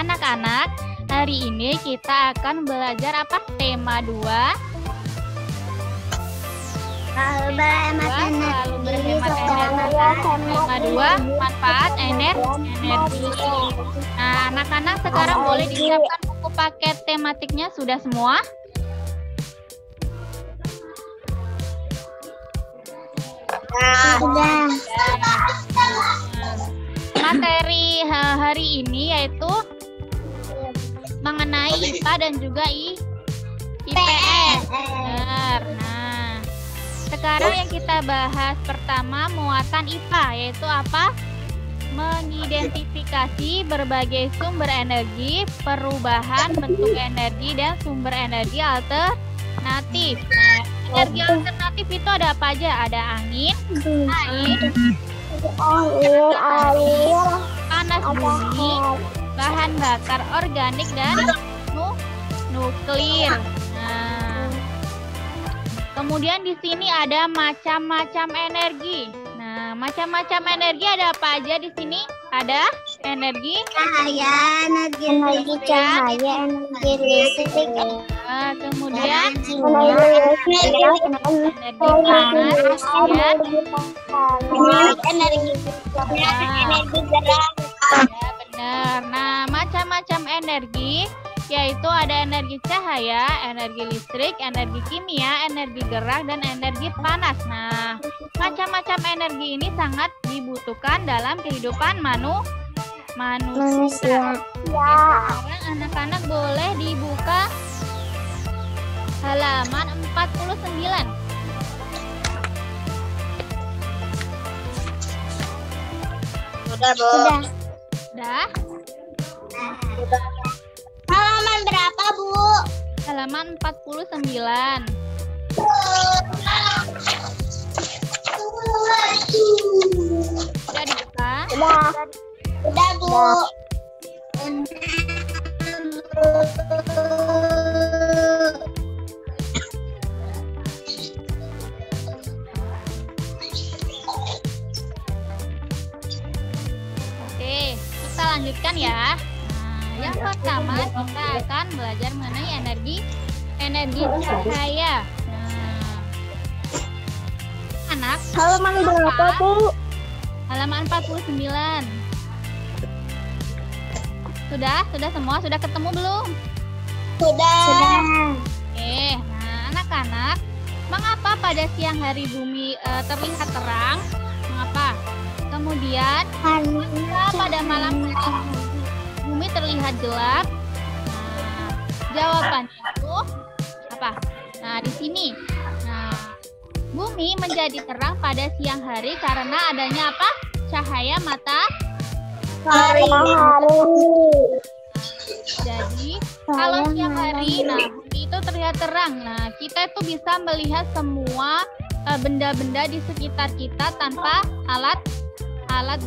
anak-anak, hari ini kita akan belajar apa? Tema 2. Selalu berhemat energi. Tema 2, manfaat energi. Nah, anak-anak sekarang boleh disiapkan buku paket tematiknya sudah semua? Sudah. Materi hari ini yaitu mengenai IPA dan juga IPS. Benar. Nah, sekarang yang kita bahas pertama muatan IPA yaitu apa? Mengidentifikasi berbagai sumber energi, perubahan bentuk energi dan sumber energi alternatif. Nah, energi alternatif itu ada apa aja? Ada angin, air, panas bumi, bahan bakar organik dan nuklir. Nah, kemudian di sini ada macam-macam energi. Nah, macam-macam energi ada apa aja di sini? Ada energi Cahaya, energi listrik, kemudian energi panas, energi gerak. ya benar. Nah, macam-macam energi yaitu ada energi cahaya, energi listrik, energi kimia, energi gerak, dan energi panas. Nah, macam-macam energi ini sangat dibutuhkan dalam kehidupan manusia. Sekarang anak-anak boleh dibuka halaman 49. Sudah, Bu. Sudah? Halaman berapa, Bu? Halaman 49. Sudah dibuka? Sudah, Bu. Oke, kita lanjutkan ya. Nah, yang pertama kita akan belajar mengenai energi cahaya. Nah, anak, Halaman berapa, Bu? halaman 49. Sudah semua? Sudah ketemu belum? Sudah. Oke, nah anak-anak, mengapa pada siang hari bumi terlihat terang? Mengapa? Kemudian, mengapa pada malam hari bumi terlihat gelap? Nah, jawabannya itu apa? Nah, di sini. Nah, bumi menjadi terang pada siang hari karena adanya apa? Cahaya matahari. Jadi, kalau siang hari, nah bumi itu terlihat terang. Nah, kita itu bisa melihat semua benda-benda di sekitar kita tanpa alat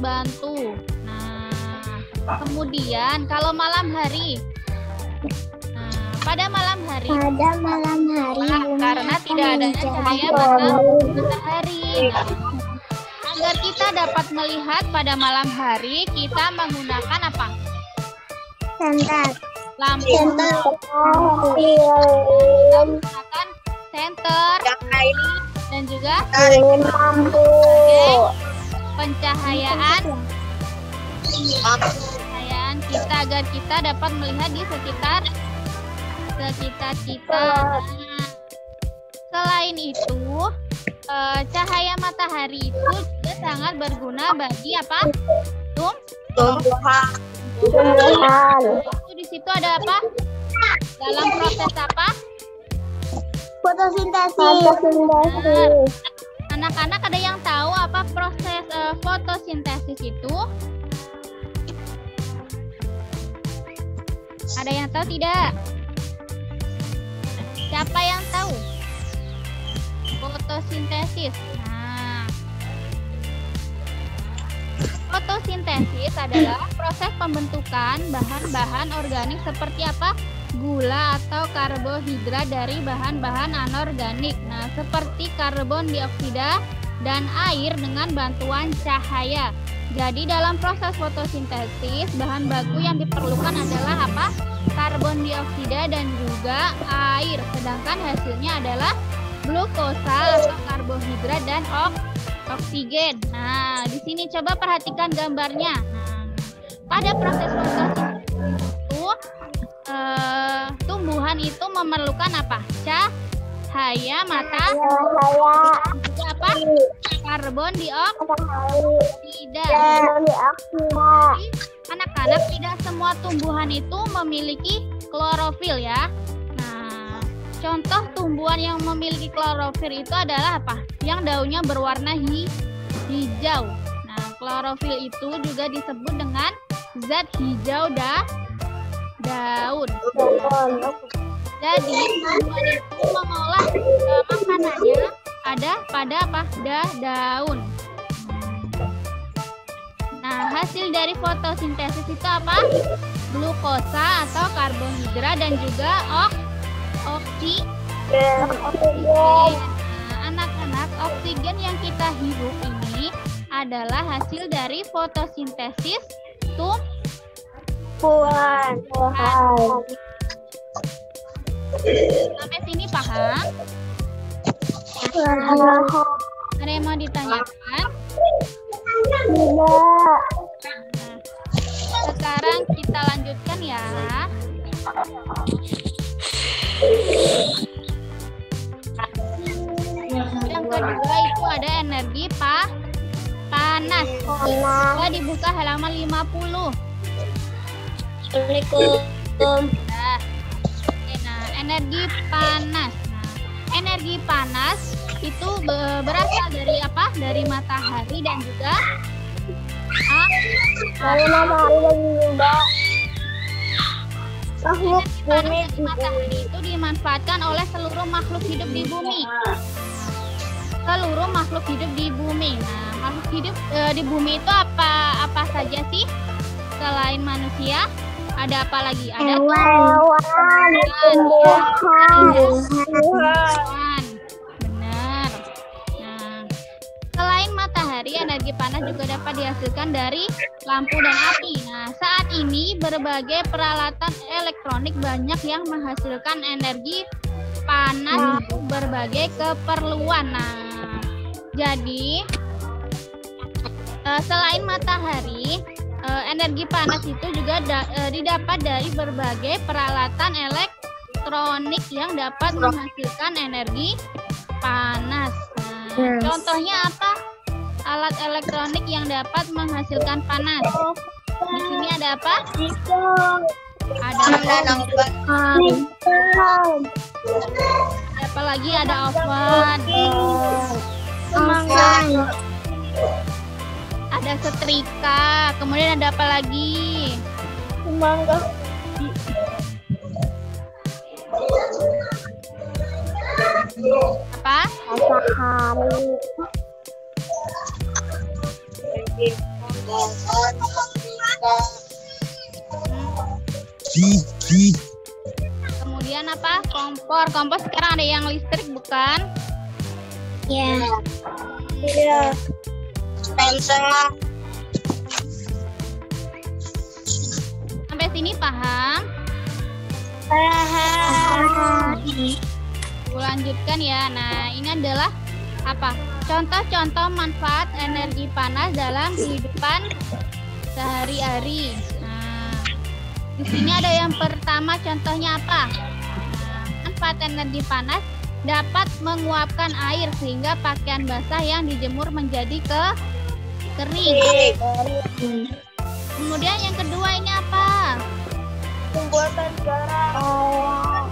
bantu. Nah, kemudian kalau malam hari, nah pada malam hari, karena tidak adanya cahaya matahari. Nah, agar kita dapat melihat pada malam hari, kita menggunakan apa? Lampu. Kita menggunakan senter dan juga sebagai pencahayaan kita agar kita dapat melihat di sekitar kita. Nah, selain itu, cahaya matahari itu juga sangat berguna bagi apa? Tumbuhan. Itu di situ ada apa? Dalam proses apa? Fotosintesis. Anak-anak ada yang tahu apa proses fotosintesis itu? Ada yang tahu tidak? Siapa yang tahu? Fotosintesis. Nah, fotosintesis adalah proses pembentukan bahan-bahan organik seperti apa? Gula atau karbohidrat dari bahan-bahan anorganik. Nah, seperti karbon dioksida dan air dengan bantuan cahaya. Jadi dalam proses fotosintesis, bahan baku yang diperlukan adalah apa? Karbon dioksida dan juga air. Sedangkan hasilnya adalah glukosa atau karbohidrat dan oksigen. Nah, di sini coba perhatikan gambarnya. Nah, pada proses fotosintesis itu tumbuhan itu memerlukan apa? Cahaya matahari. Juga apa? Karbon dioksida. Anak-anak, tidak semua tumbuhan itu memiliki klorofil ya. Nah, contoh tumbuhan yang memiliki klorofil itu adalah apa? Yang daunnya berwarna hijau. Nah, klorofil itu juga disebut dengan zat hijau daun. Jadi tumbuhan itu mengolah makanannya ada pada apa? Daun. Nah, hasil dari fotosintesis itu apa? Glukosa atau karbohidrat dan juga oksigen. Nah, anak-anak, oksigen yang kita hirup ini adalah hasil dari fotosintesis tumbuhan. Sampai sini paham? Ada yang mau ditanyakan? Tidak. Sekarang kita lanjutkan ya. Yang kedua itu ada energi panas. Coba dibuka halaman 50. Assalamualaikum. Nah, energi panas. Nah, energi panas itu berasal dari apa? Dari matahari dan juga Dari matahari dan juga makhluk energi panas bumi. dari matahari itu dimanfaatkan oleh seluruh makhluk hidup di bumi. Seluruh makhluk hidup di bumi. Nah, makhluk hidup di bumi itu apa saja sih? Selain manusia, ada apa lagi? Ada Hewan, tumbuhan. Benar. Nah, selain matahari, energi panas juga dapat dihasilkan dari lampu dan api. Nah, saat ini berbagai peralatan elektronik banyak yang menghasilkan energi panas untuk berbagai keperluan. Nah, jadi selain matahari, energi panas itu juga didapat dari berbagai peralatan elektronik yang dapat menghasilkan energi panas. Nah, contohnya apa? Alat elektronik yang dapat menghasilkan panas. Di sini ada apa? Ada apa lagi? Ada oven. Ada setrika. Kemudian ada apa lagi? Apa? Kemudian apa? Kompor. Kompor sekarang ada yang listrik bukan? Ya. Iya. Sampai sini paham? Lanjutkan ya. Nah, ini adalah apa? Contoh-contoh manfaat energi panas dalam kehidupan sehari-hari. Nah, di sini ada yang pertama, contohnya apa? Nah, manfaat energi panas dapat menguapkan air sehingga pakaian basah yang dijemur menjadi kering. Kemudian yang kedua ini apa? Pembuatan garam.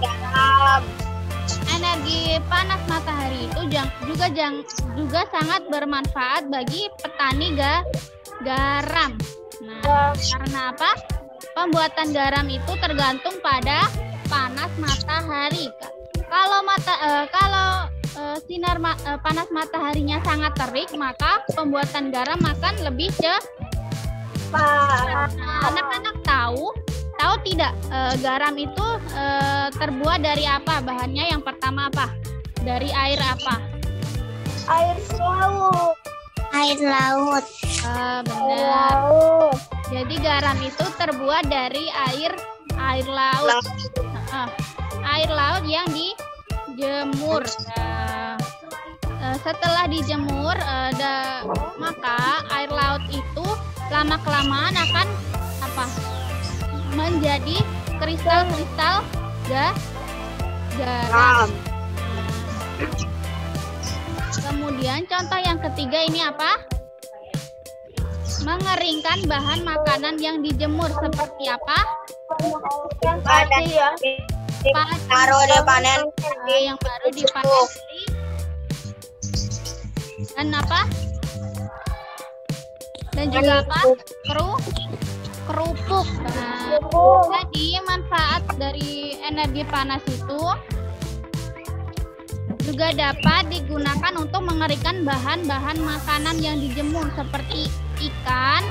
Energi panas matahari itu juga sangat bermanfaat bagi petani garam. Nah, karena apa? Pembuatan garam itu tergantung pada panas matahari. Kalau sinar panas mataharinya sangat terik, maka pembuatan garam akan lebih cepat. Nah, anak-anak tahu tidak garam itu terbuat dari apa? Bahannya yang pertama apa? Dari air apa? Air laut. air laut. Benar. Jadi garam itu terbuat dari air laut. Air laut yang dijemur. Setelah dijemur, maka air laut itu lama-kelamaan akan menjadi kristal-kristal garam. Kemudian contoh yang ketiga ini apa? Mengeringkan bahan makanan yang dijemur seperti apa? Padi yang baru dipanen. Yang baru dipanen dan apa? Dan juga apa? Kerupuk. Jadi manfaat dari energi panas itu juga dapat digunakan untuk mengeringkan bahan-bahan makanan yang dijemur seperti ikan,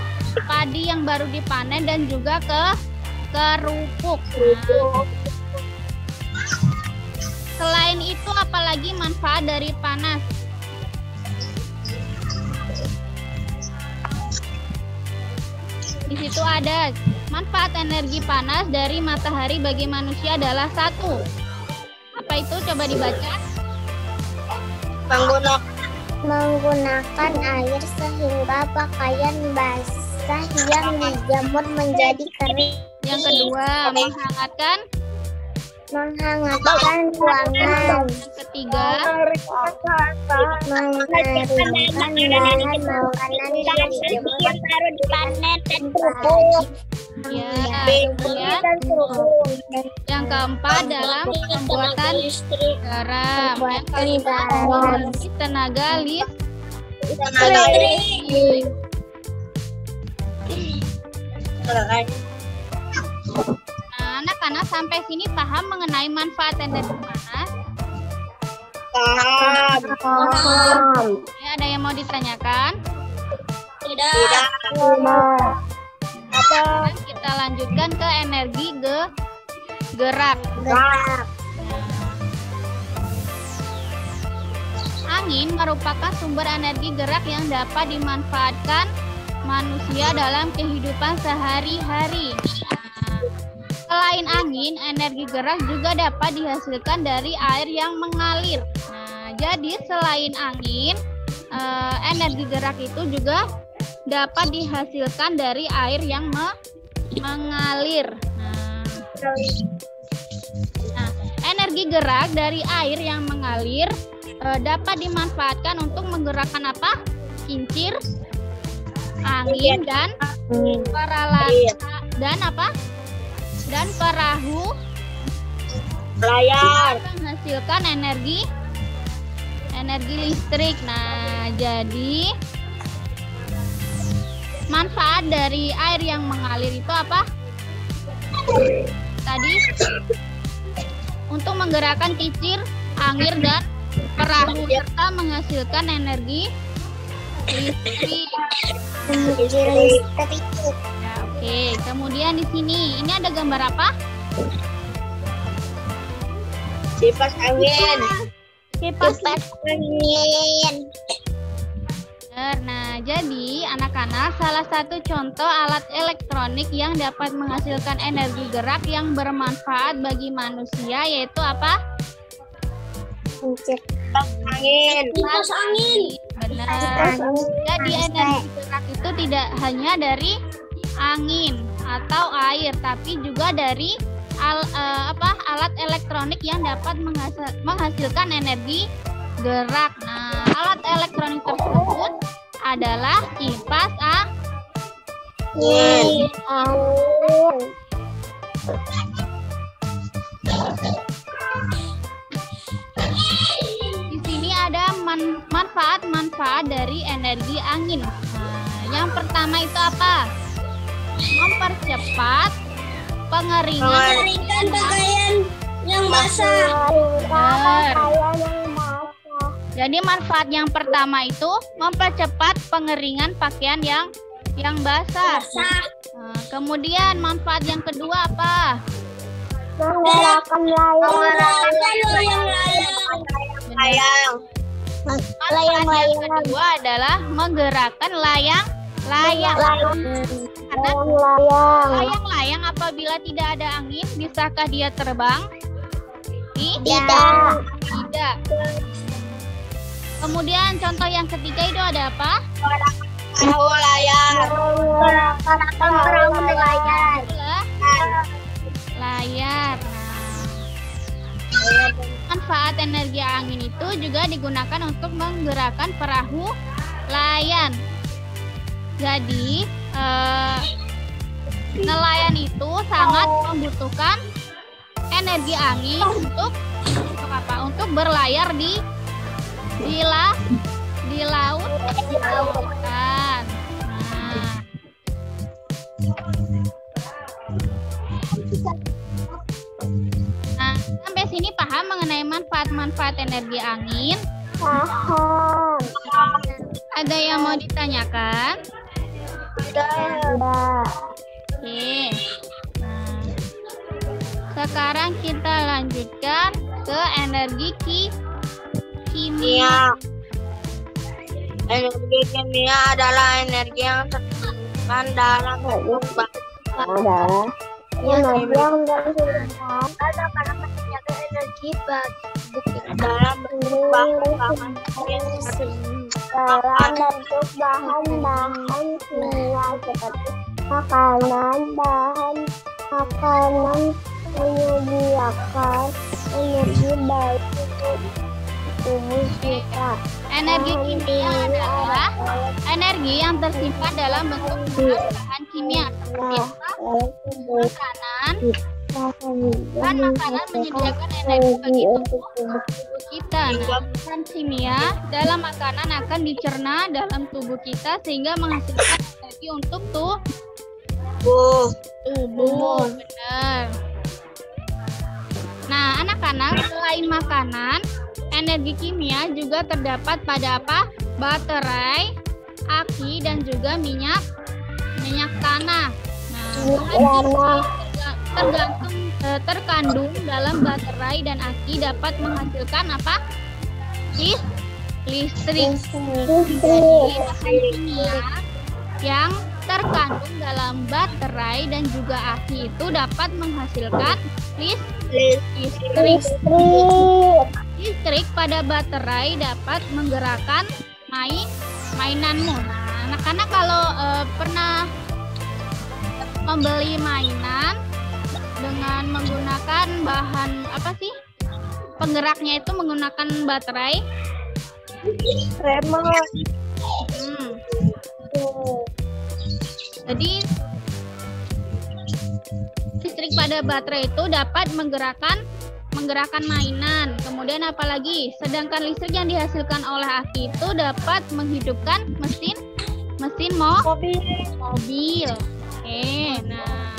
padi yang baru dipanen dan juga kerupuk. Selain itu apalagi manfaat dari panas? Di situ ada manfaat energi panas dari matahari bagi manusia adalah 1. Apa itu? Coba dibaca. Menggunakan air sehingga pakaian basah yang dijemur menjadi kering. Yang kedua, menghangatkan ruangan. Ketiga, mengeringkan bahan makanan yang dijemur baru dipanen dan kerupuk. ya. Kemudian yang keempat dalam pembuatan garam. Yang kelima, memiliki tenaga listrik. Nah, anak-anak sampai sini paham mengenai manfaat energi panas? Paham. Ya, ada yang mau ditanyakan? Tidak. Sekarang kita lanjutkan ke energi gerak. Angin merupakan sumber energi gerak yang dapat dimanfaatkan manusia dalam kehidupan sehari-hari. Selain angin, energi gerak juga dapat dihasilkan dari air yang mengalir. Jadi selain angin, energi gerak itu juga dapat dihasilkan dari air yang mengalir. Energi gerak dari air yang mengalir dapat dimanfaatkan untuk menggerakkan apa? Kincir, angin dan dan perahu Layar. menghasilkan energi listrik. Nah, jadi manfaat dari air yang mengalir itu apa? Tadi untuk menggerakkan kincir, angin dan perahu serta menghasilkan energi listrik. Ya, oke. Kemudian di sini ini ada gambar apa? Kipas angin. Kipas angin. Nah, jadi anak-anak salah satu contoh alat elektronik yang dapat menghasilkan energi gerak yang bermanfaat bagi manusia yaitu apa? Kipas angin. Kipas angin. Benar. Jadi energi gerak itu tidak hanya dari angin atau air, tapi juga dari alat elektronik yang dapat menghasilkan energi gerak. Nah, alat elektronik tersebut adalah kipas angin. Di sini ada manfaat-manfaat dari energi angin. Nah, yang pertama itu apa? Mempercepat pengeringan pakaian yang basah. Jadi manfaat yang pertama itu mempercepat pengeringan pakaian yang basah. Nah, kemudian manfaat yang kedua apa? Menggerakkan layang. Manfaat yang kedua adalah menggerakkan layang-layang. Karena layang-layang apabila tidak ada angin, bisakah dia terbang? Tidak. Tidak. Kemudian contoh yang ketiga itu ada apa? Perahu layar. Perahu nelayan. Layar. Manfaat energi angin itu juga digunakan untuk menggerakkan perahu layan. Jadi nelayan itu sangat membutuhkan energi angin untuk apa? Untuk berlayar di laut. Kan. Nah, sampai sini paham mengenai manfaat-manfaat energi angin? Paham. Ada yang mau ditanyakan? Tidak. Oke. Nah, sekarang kita lanjutkan ke energi kimia. Energi kimia adalah energi yang tersimpan dalam bentuk Iya, yang tersimpan karena menjaga energi bagi tubuh kita dalam bentuk bahan-bahan kimia seperti makanan menyediakan energi bagi tubuh kita. Energi kimia adalah energi yang tersimpan dalam bentuk bahan kimia seperti apa? Makanan. Kan makanan menyediakan energi bagi tubuh kita. Nah, bahan kimia dalam makanan akan dicerna dalam tubuh kita sehingga menghasilkan energi untuk tubuh. Benar. Nah, anak-anak, selain makanan, energi kimia juga terdapat pada apa? Baterai, aki, dan juga minyak tanah. Nah, terkandung dalam baterai dan aki dapat menghasilkan apa? Listrik. Jadi, bahan kimia yang terkandung dalam baterai dan juga aki itu dapat menghasilkan listrik. Listrik pada baterai dapat menggerakkan mainanmu. Nah, anak-anak kalau pernah membeli mainan dengan menggunakan bahan apa sih? Penggeraknya itu menggunakan baterai. Remote. Jadi listrik pada baterai itu dapat menggerakkan mainan. Kemudian apalagi? Sedangkan listrik yang dihasilkan oleh aki itu dapat menghidupkan mesin mobil. Oke, nah.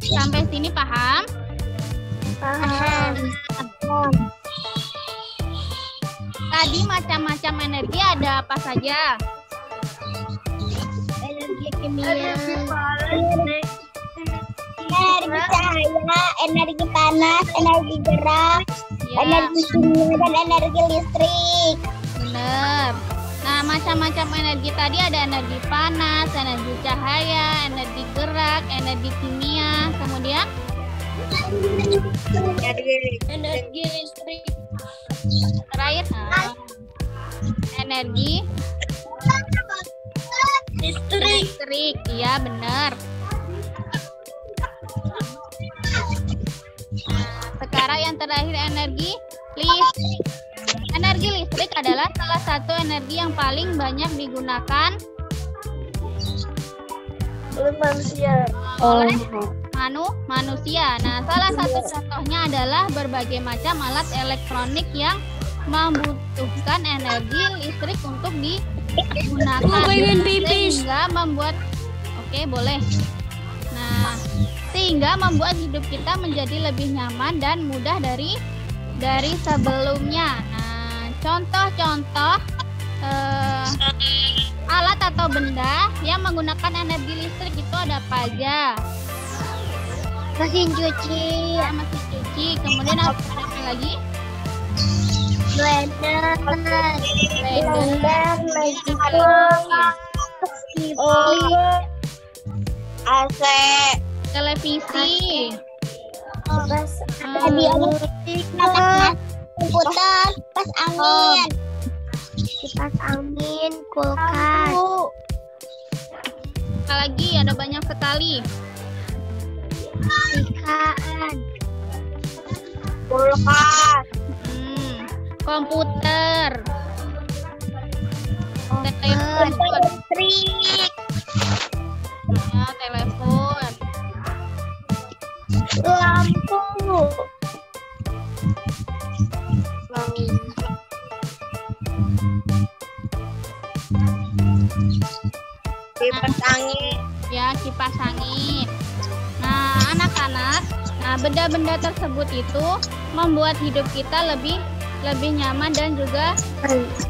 Sampai sini paham? Paham. Tadi macam-macam energi ada apa saja? Energi kimia, energi cahaya, energi panas, energi gerak, energi kimia, dan energi listrik. Benar. Nah, macam-macam energi tadi ada energi panas, energi cahaya, energi gerak, energi kimia, kemudian Energi listrik. terakhir energi listrik. Iya, benar. Sekarang yang terakhir energi listrik. Energi listrik adalah salah satu energi yang paling banyak digunakan oleh manusia. Nah, salah satu contohnya adalah berbagai macam alat elektronik yang membutuhkan energi listrik untuk digunakan sehingga membuat sehingga membuat hidup kita menjadi lebih nyaman dan mudah dari sebelumnya. Nah, contoh-contoh alat atau benda yang menggunakan energi listrik itu ada apa aja? Mesin cuci. Mesin cuci. Kemudian apa lagi? Blender, AC, televisi, komputer, kipas angin, kulkas. Apalagi ada banyak sekali. Ikan, kulkas, Komputer, telepon, listrik, ya, telepon, lampu, kipas angin. ya, kipas angin. Nah, anak-anak, benda-benda tersebut itu membuat hidup kita lebih nyaman dan juga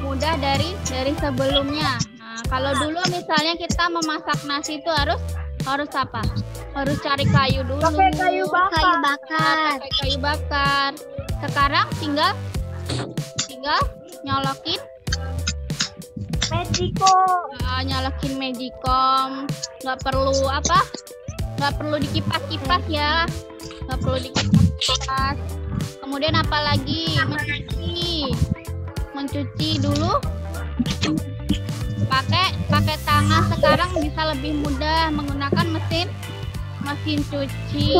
mudah dari sebelumnya. Nah, kalau dulu misalnya kita memasak nasi itu harus apa? Harus cari kayu dulu. Pakai kayu bakar. Pakai kayu bakar. Sekarang tinggal nyolokin nyalakin magicom. Nggak perlu apa? Nggak perlu dikipas-kipas ya. Nggak perlu dikipas-kipas. Kemudian apalagi mencuci dulu pakai tangan. Sekarang bisa lebih mudah menggunakan mesin cuci.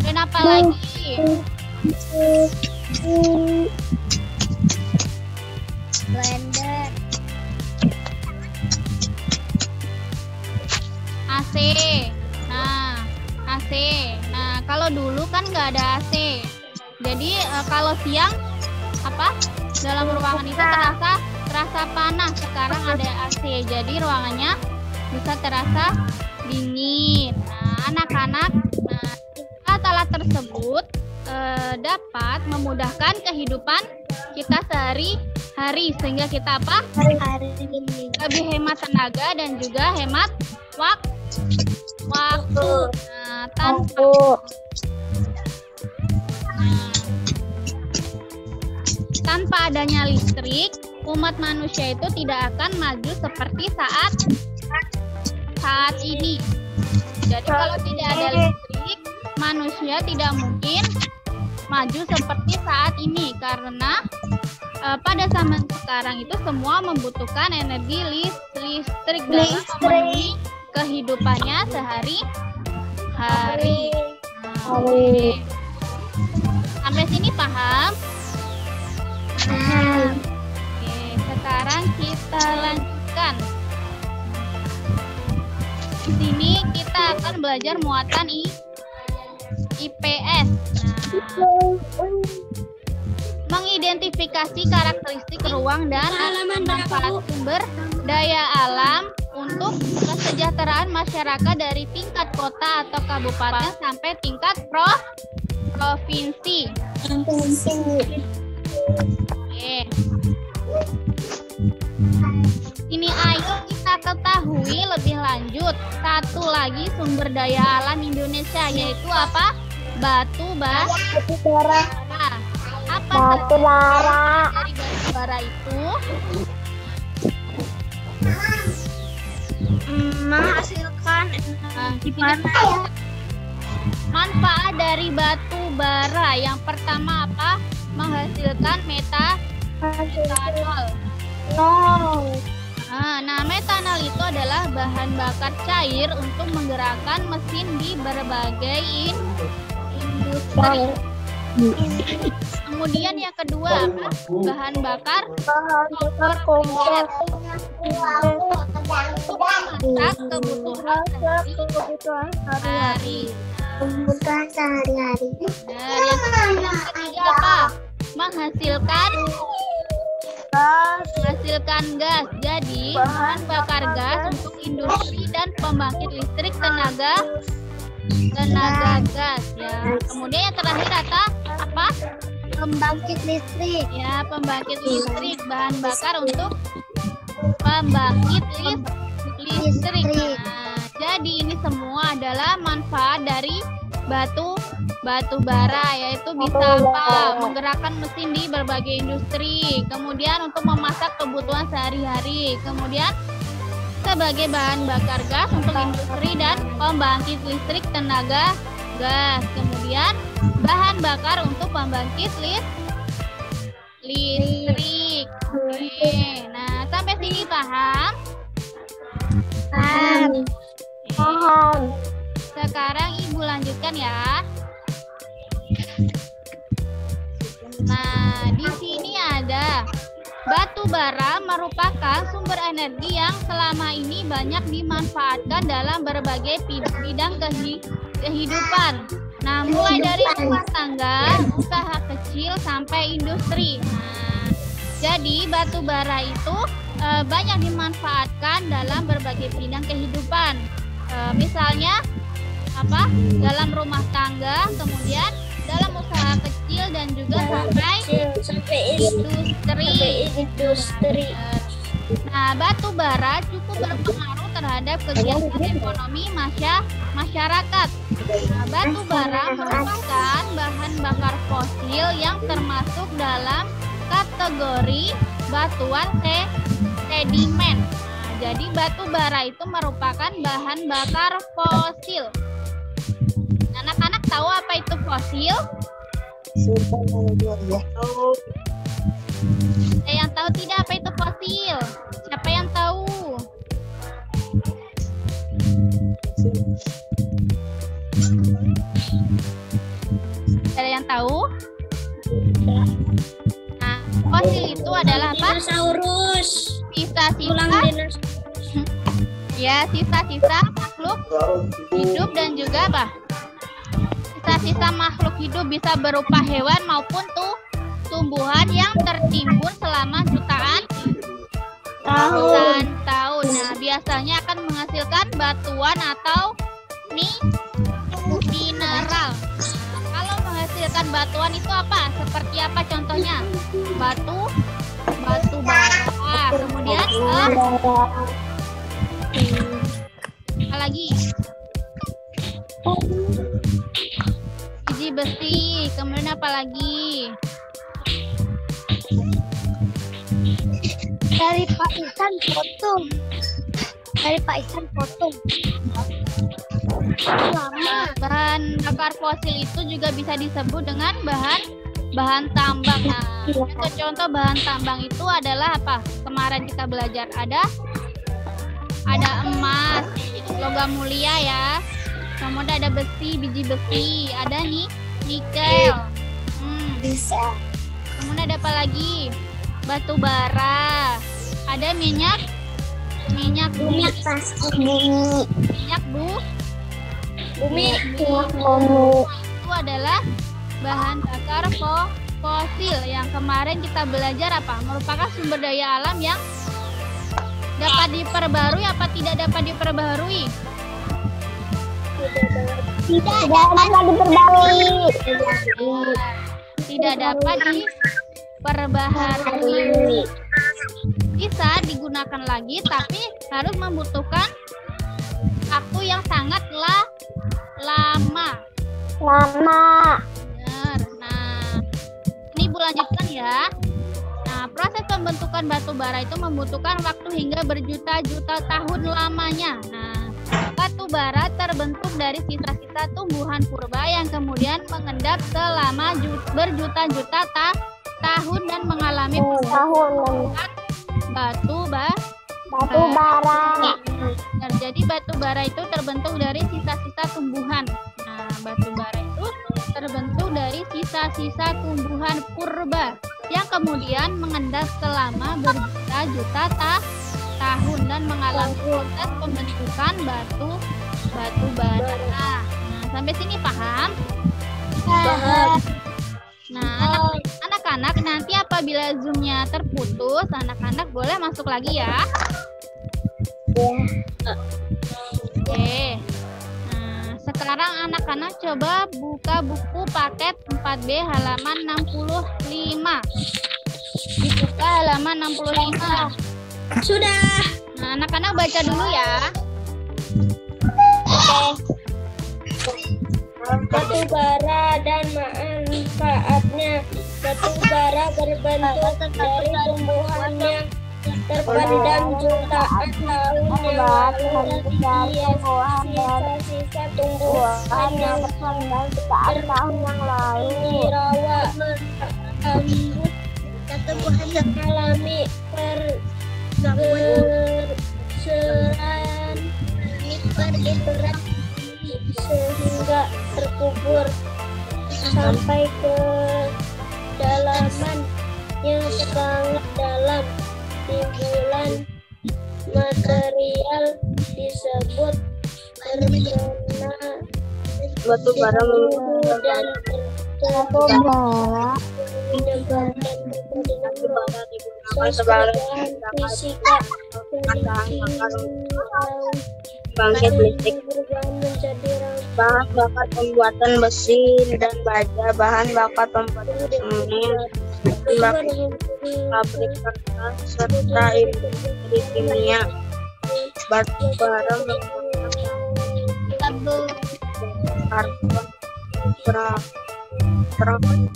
Dan apalagi Blender, AC. AC. Nah, kalau dulu kan nggak ada AC. Jadi kalau siang dalam ruangan itu terasa panas. Sekarang ada AC. Jadi ruangannya bisa terasa dingin. Nah, anak-anak, alat-alat tersebut dapat memudahkan kehidupan kita sehari-hari sehingga kita lebih hemat tenaga dan juga hemat waktu. Tanpa adanya listrik, umat manusia itu tidak akan maju seperti saat ini. Jadi kalau tidak ada listrik, manusia tidak mungkin maju seperti saat ini karena pada zaman sekarang itu semua membutuhkan energi listrik dalam memenuhi kehidupannya sehari-hari. Sampai sini paham? Oke, sekarang kita lanjutkan. Di sini kita akan belajar muatan IPS. Mengidentifikasi karakteristik ruang dan manfaat sumber daya alam untuk kesejahteraan masyarakat dari tingkat kota atau kabupaten sampai tingkat provinsi. Oke. Ini ayo kita ketahui lebih lanjut satu lagi sumber daya alam Indonesia, yaitu apa? Batu bara. Apa batu bara dari batu bara itu? Menghasilkan manfaat dari batu bara. Yang pertama apa? Menghasilkan metanol. Nah, metanol itu adalah bahan bakar cair untuk menggerakkan mesin di berbagai industri. Kemudian yang kedua, bahan bakar kompor untuk kebutuhan sehari-hari. Nah, yang ketiga apa? Menghasilkan gas. Jadi bahan bakar gas untuk industri dan pembangkit listrik tenaga gas ya. Kemudian yang terakhir apa? Pembangkit listrik. Ya, pembangkit listrik, bahan bakar untuk pembangkit listrik. Nah, jadi ini semua adalah manfaat dari batu batu bara, yaitu bisa apa? Menggerakkan mesin di berbagai industri. Kemudian untuk memasak kebutuhan sehari-hari. Kemudian sebagai bahan bakar gas untuk industri dan pembangkit listrik tenaga gas. Kemudian bahan bakar untuk pembangkit listrik. Oke. Nah, sampai sini paham? Paham. Sekarang Ibu lanjutkan ya. Nah, di sini ada batu bara merupakan sumber energi yang selama ini banyak dimanfaatkan dalam berbagai bidang kehidupan. Nah, mulai dari rumah tangga, usaha kecil sampai industri. Nah, jadi batu bara itu banyak dimanfaatkan dalam berbagai bidang kehidupan. Misalnya apa? Dalam rumah tangga, kemudian dalam usaha kecil dan juga sampai industri. Nah, batu bara cukup berpengaruh terhadap kegiatan ekonomi masyarakat. Nah, batu bara merupakan bahan bakar fosil yang termasuk dalam kategori batuan sedimen. Nah, jadi batu bara itu merupakan bahan bakar fosil. Anak-anak tahu apa itu fosil? Ada yang tahu tidak apa itu fosil? Siapa yang tahu? Ada yang tahu? Nah, fosil itu adalah apa? Dinosaurus. Sisa-sisa. Ya, sisa-sisa makhluk hidup dan juga apa? Sisa-sisa makhluk hidup bisa berupa hewan maupun tumbuhan yang tertimbun selama jutaan tahun. Nah, biasanya akan menghasilkan batuan atau mineral. Nah, kalau menghasilkan batuan itu apa? Seperti apa contohnya? Batu bara. Kemudian apa lagi? Biji besi. Kemudian apa lagi? Dari Pak Isan potong. Bahan bakar fosil itu juga bisa disebut dengan bahan tambang. Nah, contoh bahan tambang itu adalah apa? Kemarin kita belajar ada emas, logam mulia ya. Kemudian ada besi, biji besi, ada nikel. Bisa. Kemudian ada apa lagi? Batu bara. Ada minyak bumi. Itu adalah bahan bakar fosil yang kemarin kita belajar apa? Merupakan sumber daya alam yang dapat diperbarui apa tidak dapat diperbarui? Tidak dapat diperbarui. Tidak dapat diperbaharui. Bisa digunakan lagi, tapi harus membutuhkan waktu yang sangat lama. Benar. Nah, ini Ibu lanjutkan ya. Nah, proses pembentukan batu bara itu membutuhkan waktu hingga berjuta-juta tahun lamanya. Nah, batu bara terbentuk dari sisa-sisa tumbuhan purba yang kemudian mengendap selama berjuta-juta tahun dan mengalami pertumbuhan batu bara. Nah, jadi batu bara itu terbentuk dari sisa-sisa tumbuhan. Nah, batu bara itu terbentuk dari sisa-sisa tumbuhan purba yang kemudian mengendap selama berjuta-juta tahun dan mengalami proses pembentukan batu bara. Nah, sampai sini paham? Paham. Nah, anak-anak nanti apabila zoomnya terputus, anak-anak boleh masuk lagi ya. Oke. Nah, sekarang anak-anak coba buka buku paket 4B halaman 65. Dibuka halaman 65. Sudah. Nah, anak-anak baca dulu ya. Oke. Batu bara dan manfaatnya. Batu bara berbentuk dari tumbuhan yang terpendam jutaan tahun yang lalu. Sisa-sisa tumbuhan yang terpendam jutaan tahun yang lalu dirawat rambut mengalami pergeseran sehingga terkubur sampai ke dalaman yang sangat dalam. Timbulan material disebut terkena batu bara dan menyebabkan perubahan fisika bangkit listrik, menjadi bahan bakar pembuatan besi dan baja, bahan bakar pembuatan semen, pabrik kertas, serta industri kimia. Batu bara merupakan karbon serta karbon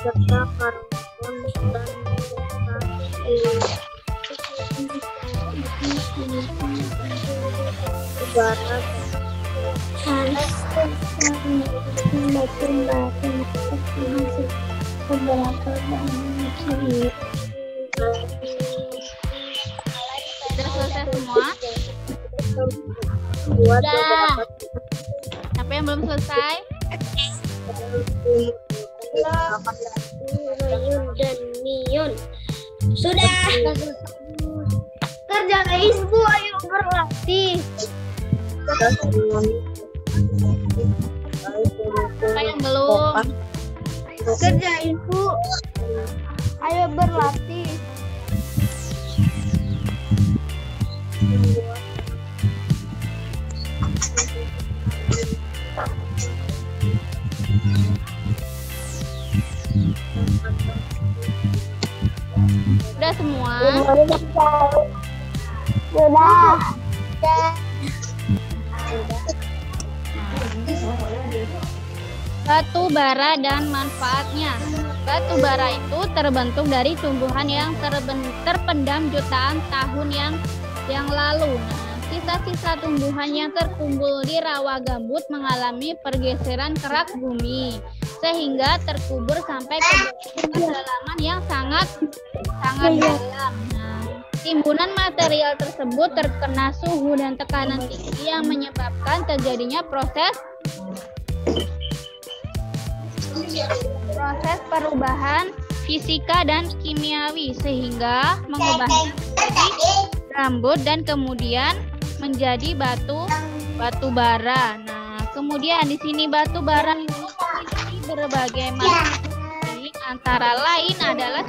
dan barat Sudah selesai semua? buat Sudah. Siapa yang belum selesai? uranium dan neon. Sudah. Kerjain Bu, ayo berlatih. Siapa yang belum? Kerjain Bu, ayo berlatih. Sudah semua? Sudah. Batu bara dan manfaatnya. Batu bara itu terbentuk dari tumbuhan yang terpendam jutaan tahun yang lalu. Nah, sisa-sisa tumbuhan yang terkumpul di rawa gambut mengalami pergeseran kerak bumi sehingga terkubur sampai ke kedalaman yang sangat dalam. Nah, timbunan material tersebut terkena suhu dan tekanan tinggi yang menyebabkan terjadinya proses perubahan fisika dan kimiawi sehingga mengubahnya menjadi rambut dan kemudian menjadi batu bara. Nah, kemudian di sini batu bara itu memiliki berbagai macam, antara lain adalah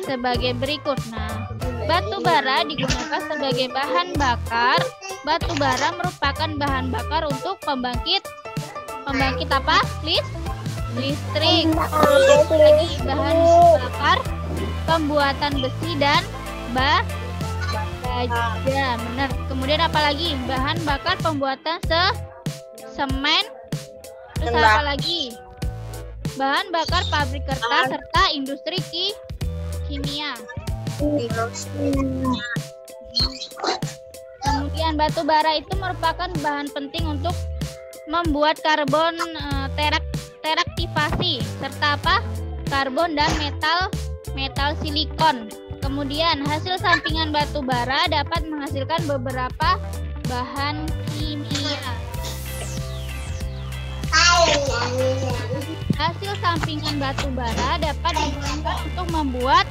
sebagai berikut. Nah, batu bara digunakan sebagai bahan bakar. Batu bara merupakan bahan bakar untuk pembangkit apa? Listrik. Lagi bahan bakar pembuatan besi dan baja. Benar. Kemudian apalagi? Bahan bakar pembuatan semen. Terus apa lagi? Bahan bakar pabrik kertas serta industri kimia. Kemudian batu bara itu merupakan bahan penting untuk membuat karbon teraktivasi serta apa? Karbon dan metal silikon. Kemudian hasil sampingan batu bara dapat menghasilkan beberapa bahan kimia. Hasil sampingan batu bara dapat digunakan untuk membuat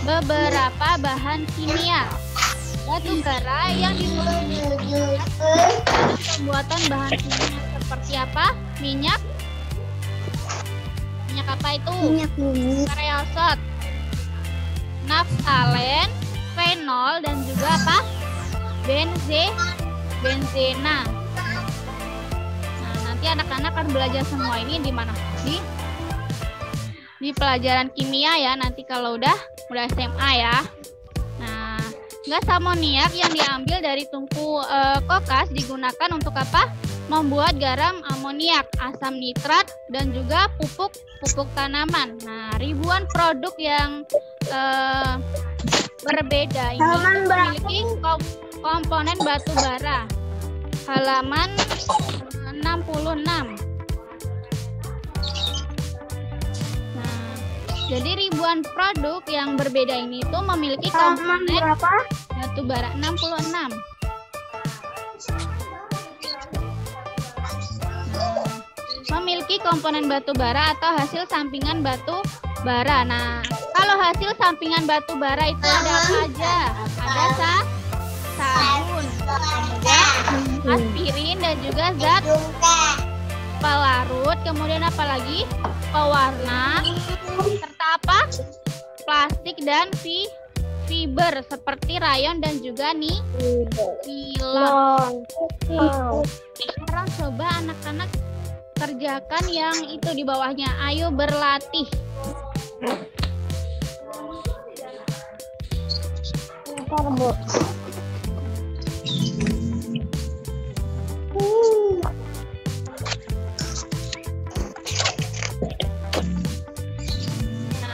beberapa bahan kimia. Batu bara yang digunakan pembuatan bahan kimia seperti apa? Minyak apa itu? Minyak bumi, Kreosot, naftalen, fenol, dan juga apa? Benzena. Nah, nanti anak-anak akan belajar semua ini di mana? Di pelajaran kimia ya, nanti kalau udah SMA ya. Nah, Gas amoniak yang diambil dari tungku kokas digunakan untuk apa? Membuat garam amoniak, asam nitrat, dan juga pupuk tanaman. Nah, ribuan produk yang berbeda ini memiliki komponen batu bara. Halaman 66. Jadi ribuan produk yang berbeda ini tuh memiliki komponen batu bara 66. Memiliki komponen batu bara atau hasil sampingan batu bara. Nah, kalau hasil sampingan batu bara itu ada apa aja? Ada sabun, kemudian aspirin dan juga zat pelarut, kemudian apa lagi? Pewarna, serta apa? Plastik dan fiber seperti rayon dan juga nilon. Sekarang coba anak-anak kerjakan yang itu di bawahnya. Ayo berlatih. Bentar, Bu.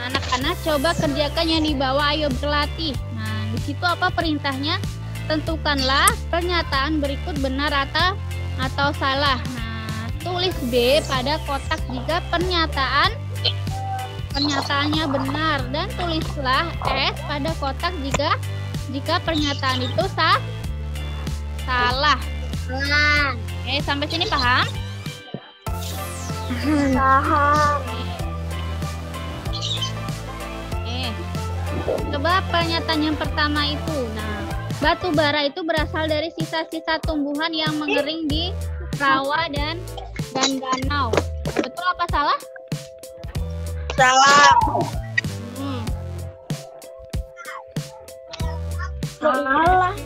Anak-anak coba kerjakan yang di bawah, ayo berlatih. Nah, di situ apa perintahnya? Tentukanlah pernyataan berikut benar atau salah. Nah, tulis B pada kotak jika pernyataannya benar dan tulislah S pada kotak jika pernyataan itu salah. Oke, sampai sini paham? Paham. Coba pernyataan yang pertama itu. Nah, batu bara itu berasal dari sisa-sisa tumbuhan yang mengering di rawa dan danau. Betul apa salah? Salah. Salah.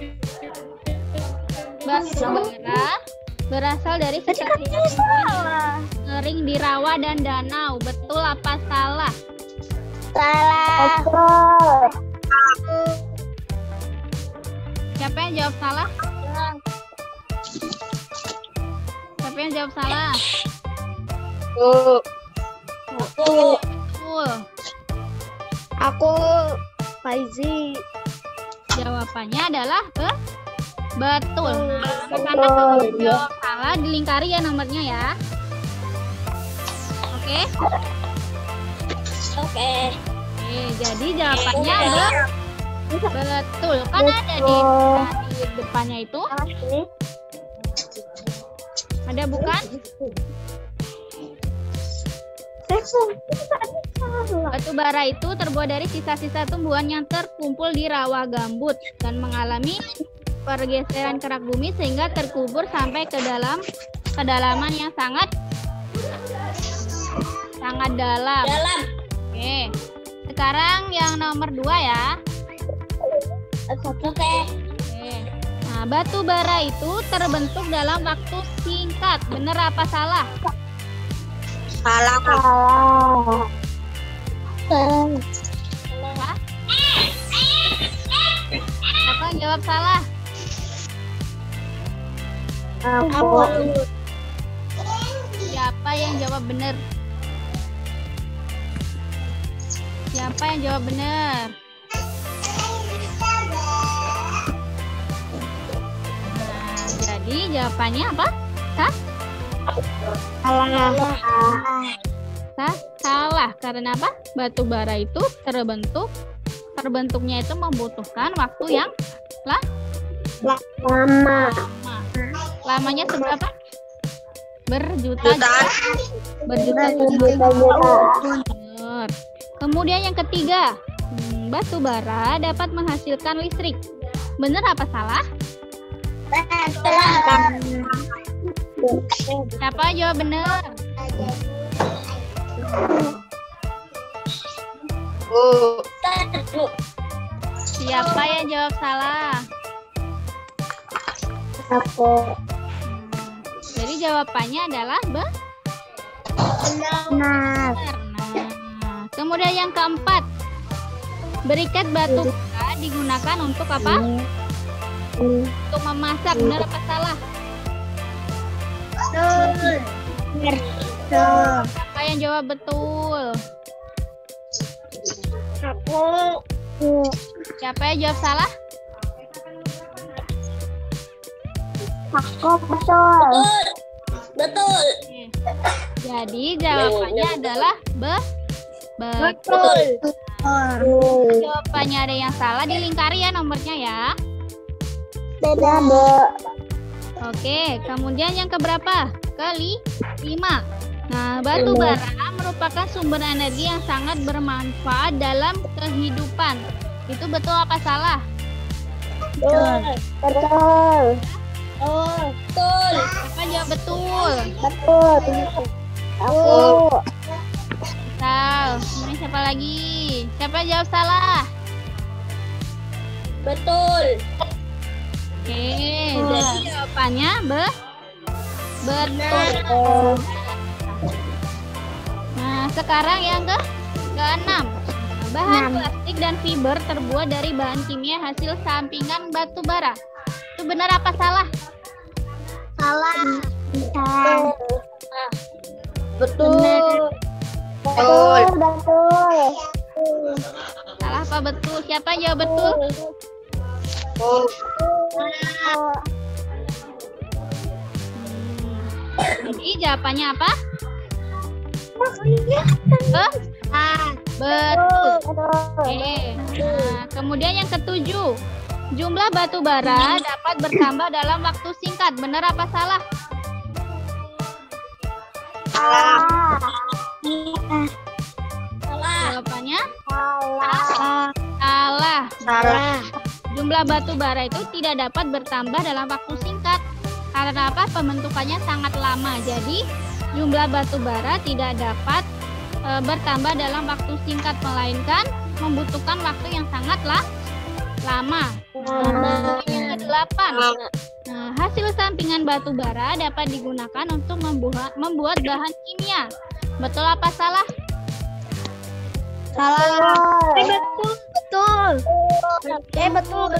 Batu bara berasal dari sisa-sisa tumbuhan mengering di rawa dan danau. Betul apa salah? Salah. Siapa yang jawab salah? Siapa yang jawab salah? Aku Faizi. Jawabannya adalah betul. Nah, karena kamu jawab salah, dilingkari ya nomornya ya. Oke? Oke, jadi jawabannya betul. Kan ada di depannya itu. Ada bukan? Batu bara itu terbuat dari sisa-sisa tumbuhan yang terkumpul di rawa gambut dan mengalami pergeseran kerak bumi sehingga terkubur sampai ke kedalaman yang sangat dalam. Oke, sekarang yang nomor 2 ya. Oke. Nah, batu bara itu terbentuk dalam waktu singkat. Benar apa salah? Salah. Salah. Siapa yang jawab salah? Aku. Siapa yang jawab benar? Siapa yang jawab benar? Nah, jadi jawabannya apa? Salah. Karena apa? Batu bara itu terbentuknya itu membutuhkan waktu yang Lama. Lamanya seberapa? Berjuta-juta. Kemudian yang ketiga, batu bara dapat menghasilkan listrik. Benar apa salah? Salah. Siapa jawab benar? Siapa yang jawab salah? Aku. Jadi jawabannya adalah benar. Nah. Kemudian yang keempat, Berikat batu bara digunakan untuk apa? Untuk memasak. Benar apa salah? Betul. Siapa yang jawab betul? Aku. Siapa yang jawab salah? Aku betul. Betul. Jadi jawabannya adalah betul. Betul. Jawabannya ada yang salah, dilingkari ya nomornya ya. Beda. Oke, kemudian yang keberapa? Kelima. Nah, batu bara merupakan sumber energi yang sangat bermanfaat dalam kehidupan. Itu betul apa salah? Betul. Betul. Siapa jawab betul? Betul. Aku. Salah. Ini siapa lagi? Siapa jawab salah? Betul. Oke, jadi jawabannya betul. Nah, sekarang yang keenam. Bahan plastik dan fiber terbuat dari bahan kimia hasil sampingan batu bara. Itu benar apa salah? Salah. Betul. Salah apa betul? Siapa yang jawab betul? Jadi jawabannya apa? Betul. Oke. Nah, kemudian yang ketujuh. Jumlah batu bara dapat bertambah dalam waktu singkat. Benar apa salah? Jawabannya salah. Jumlah batu bara itu tidak dapat bertambah dalam waktu singkat. Karena apa? Pembentukannya sangat lama. Jadi jumlah batu bara tidak dapat bertambah dalam waktu singkat, melainkan membutuhkan waktu yang sangat lama. Yang kedelapan. Nah, hasil sampingan batu bara dapat digunakan untuk membuat bahan kimia. Betul apa salah? Salah. Betul. Betul.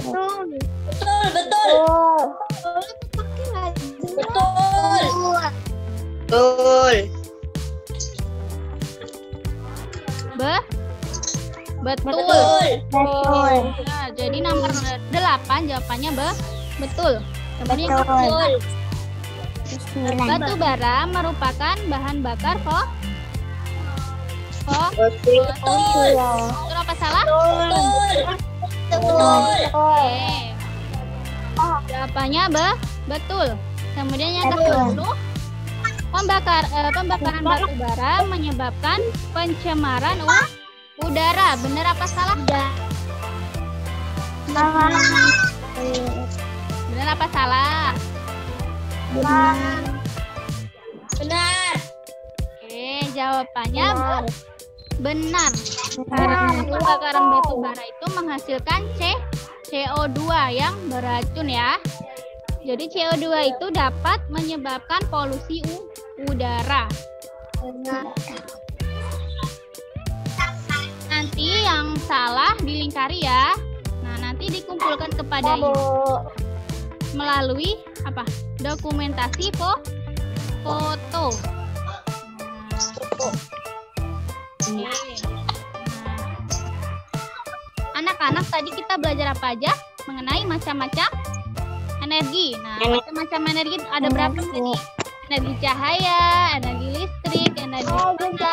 Nah, jadi nomor 8 jawabannya betul. Kemudian betul. Batu bara merupakan bahan bakar Betul. Betul apa salah? Oke. Jawabannya betul. Kemudian yang ke-10, pembakaran batu bara menyebabkan pencemaran udara. Benar apa salah? Benar apa salah? Benar. Oke, jawabannya benar. Karena pembakaran batu bara itu menghasilkan CO2 yang beracun ya. Jadi CO2 itu dapat menyebabkan polusi udara. Nanti yang salah dilingkari ya. Nah, nanti dikumpulkan kepada ibu melalui apa? Dokumentasi foto. Anak-anak, tadi kita belajar apa aja mengenai macam-macam energi. Nah, macam-macam energi ada berapa tadi? Energi cahaya, energi listrik, energi dan juga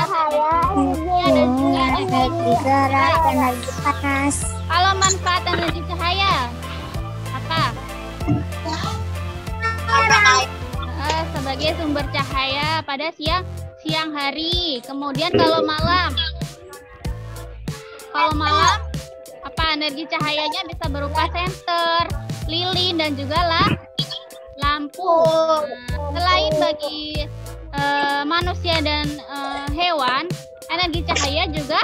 energi gerak, energi panas. Kalau manfaat energi cahaya apa? Sebagai sumber cahaya pada siang hari. Kemudian kalau malam apa, energi cahayanya bisa berupa senter, lilin, dan juga lampu. Nah, selain bagi manusia dan hewan, energi cahaya juga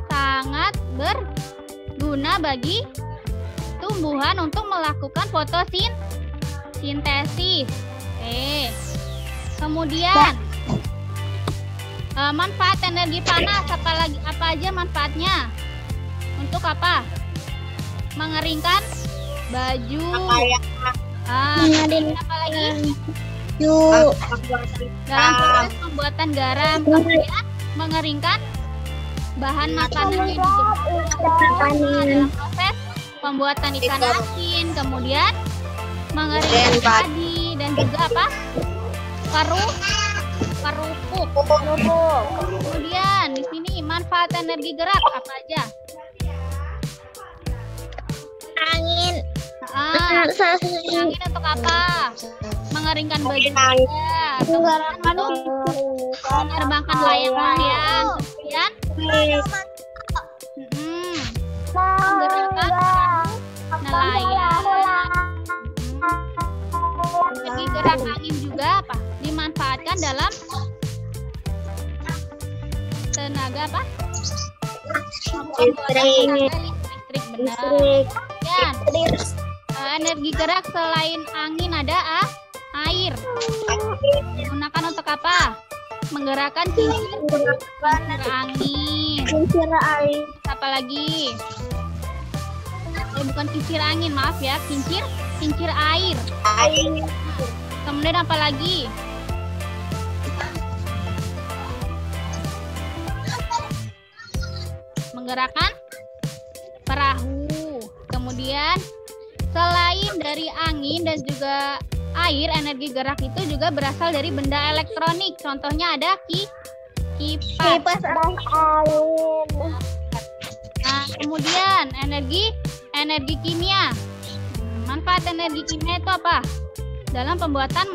sangat berguna bagi tumbuhan untuk melakukan fotosintesis. Kemudian Manfaat energi panas apa aja manfaatnya? Untuk apa? Mengeringkan baju. Kemudian apa lagi? Dalam proses pembuatan garam, kemudian mengeringkan bahan makanan yang dijemur. Dalam proses pembuatan ikan asin, kemudian mengeringkan padi dan juga apa? Kerupuk. Kemudian di sini manfaat energi gerak apa aja? Angin. Angin untuk apa? Mengeringkan baju saja. Kemudian untuk menerbangkan layang-layang. Kemudian menggerakkan nelayan. Energi gerak angin juga apa? Dimanfaatkan dalam tenaga apa? Listrik, benar. Dan energi gerak selain angin ada air. Digunakan untuk apa? Menggerakkan kincir angin. Kincir air. Apa lagi? Bukan kincir angin, maaf ya, kincir air. Kemudian apa lagi? Menggerakkan perahu. Kemudian selain dari angin dan juga air, energi gerak itu juga berasal dari benda elektronik. Contohnya ada kipas angin. Nah, kemudian energi kimia. Manfaat energi kimia itu apa? Dalam pembuatan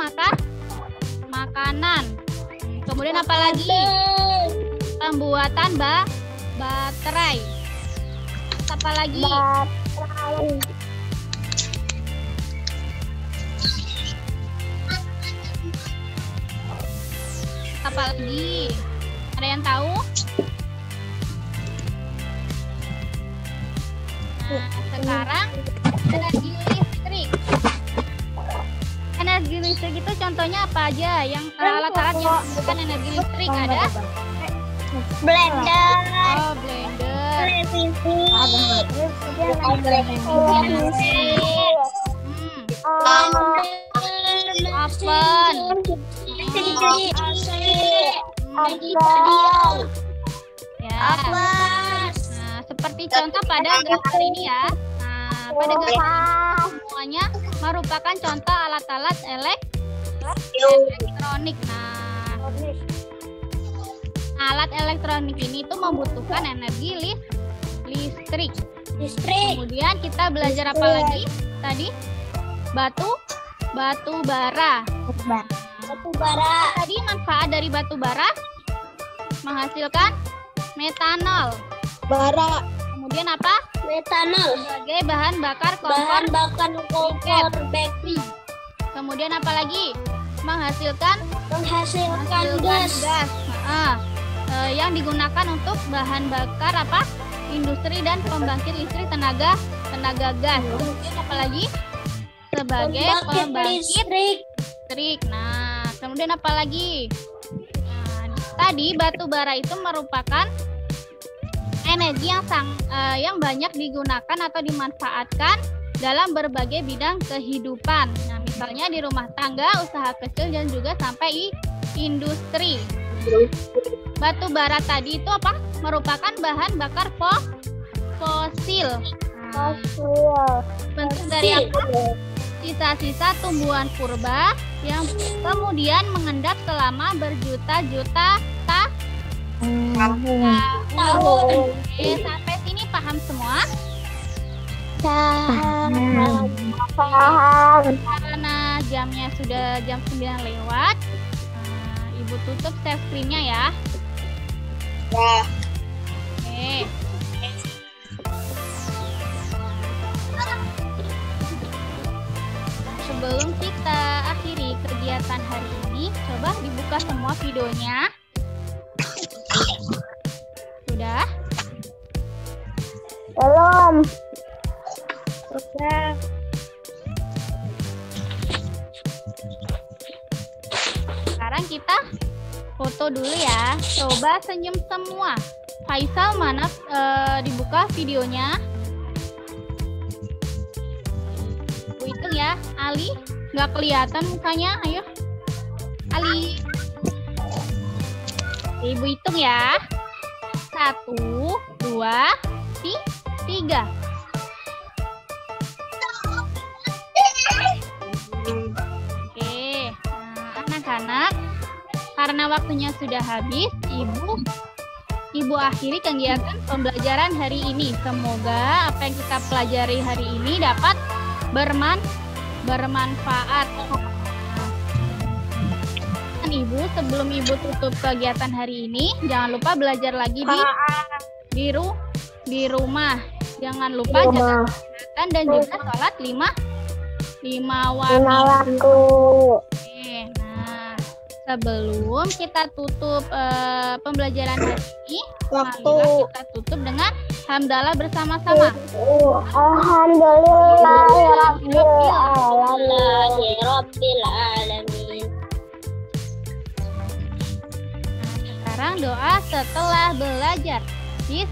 makanan. Kemudian apa lagi? Pembuatan baterai. Apa lagi? Apa lagi? Ada yang tahu? Nah, sekarang energi listrik. Energi listrik itu contohnya apa aja? Yang alat-alat yang menggunakan energi listrik ada? Blender. Oh, blender. Oven. Ya. Nah, seperti contoh pada gambar ini ya. Nah, pada gambar ini semuanya merupakan contoh alat-alat elektronik. Nah, alat elektronik ini tuh membutuhkan energi listrik. Kemudian kita belajar apa lagi tadi? Batu bara. Tadi manfaat dari batu bara menghasilkan metanol. Kemudian apa? Metanol. Sebagai bahan bakar kompor bakery. Kemudian apa lagi? Menghasilkan gas. Yang digunakan untuk bahan bakar apa? Industri dan pembangkit listrik tenaga gas. Kemudian apa lagi? Sebagai pembangkit listrik. Nah, kemudian apa lagi? Nah, tadi batu bara itu merupakan energi yang banyak digunakan atau dimanfaatkan dalam berbagai bidang kehidupan. Nah, misalnya di rumah tangga, usaha kecil, dan juga sampai industri. Batu bara tadi itu apa? Merupakan bahan bakar fosil. Bentuk dari apa? Sisa-sisa tumbuhan purba yang kemudian mengendap selama berjuta-juta tahun. Oke, sampai sini paham semua? Karena jamnya sudah jam 9 lewat, Ibu tutup share screen-nya ya. Oke. Sebelum kita akhiri kegiatan hari ini, coba dibuka semua videonya. Sudah? Belum. Sekarang kita foto dulu ya. Coba senyum semua. Faisal mana dibuka videonya? Ibu hitung ya. Ali, nggak kelihatan mukanya. Ayo, Ali. Ibu hitung ya. 1, 2, 3. Oke, anak-anak, karena waktunya sudah habis, Ibu akhiri kegiatan pembelajaran hari ini. Semoga apa yang kita pelajari hari ini dapat bermanfaat. Dan Ibu, sebelum Ibu tutup kegiatan hari ini, jangan lupa belajar lagi di rumah. Jangan lupa jaga kesehatan dan juga sholat 5 waktu. Oke, nah sebelum kita tutup pembelajaran hari ini, marilah kita tutup dengan hamdalah bersama-sama. Alhamdulillahirabbil alamin. Nah, sekarang doa setelah belajar. Oke,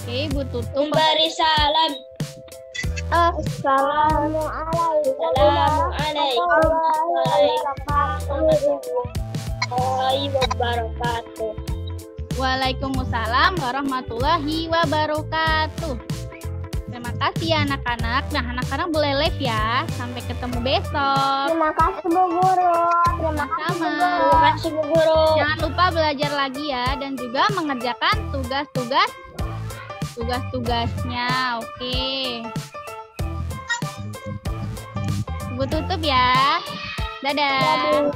Ibu tutup. Memberi salam. Assalamualaikum warahmatullahi wabarakatuh. Waalaikumsalam warahmatullahi wabarakatuh. Terima kasih ya anak-anak. Nah, anak-anak boleh live ya. Sampai ketemu besok. Terima kasih Bu Guru. Terima kasih Bu Guru. Jangan lupa belajar lagi ya, dan juga mengerjakan tugas-tugasnya. Oke. Ibu tutup ya. Dadah.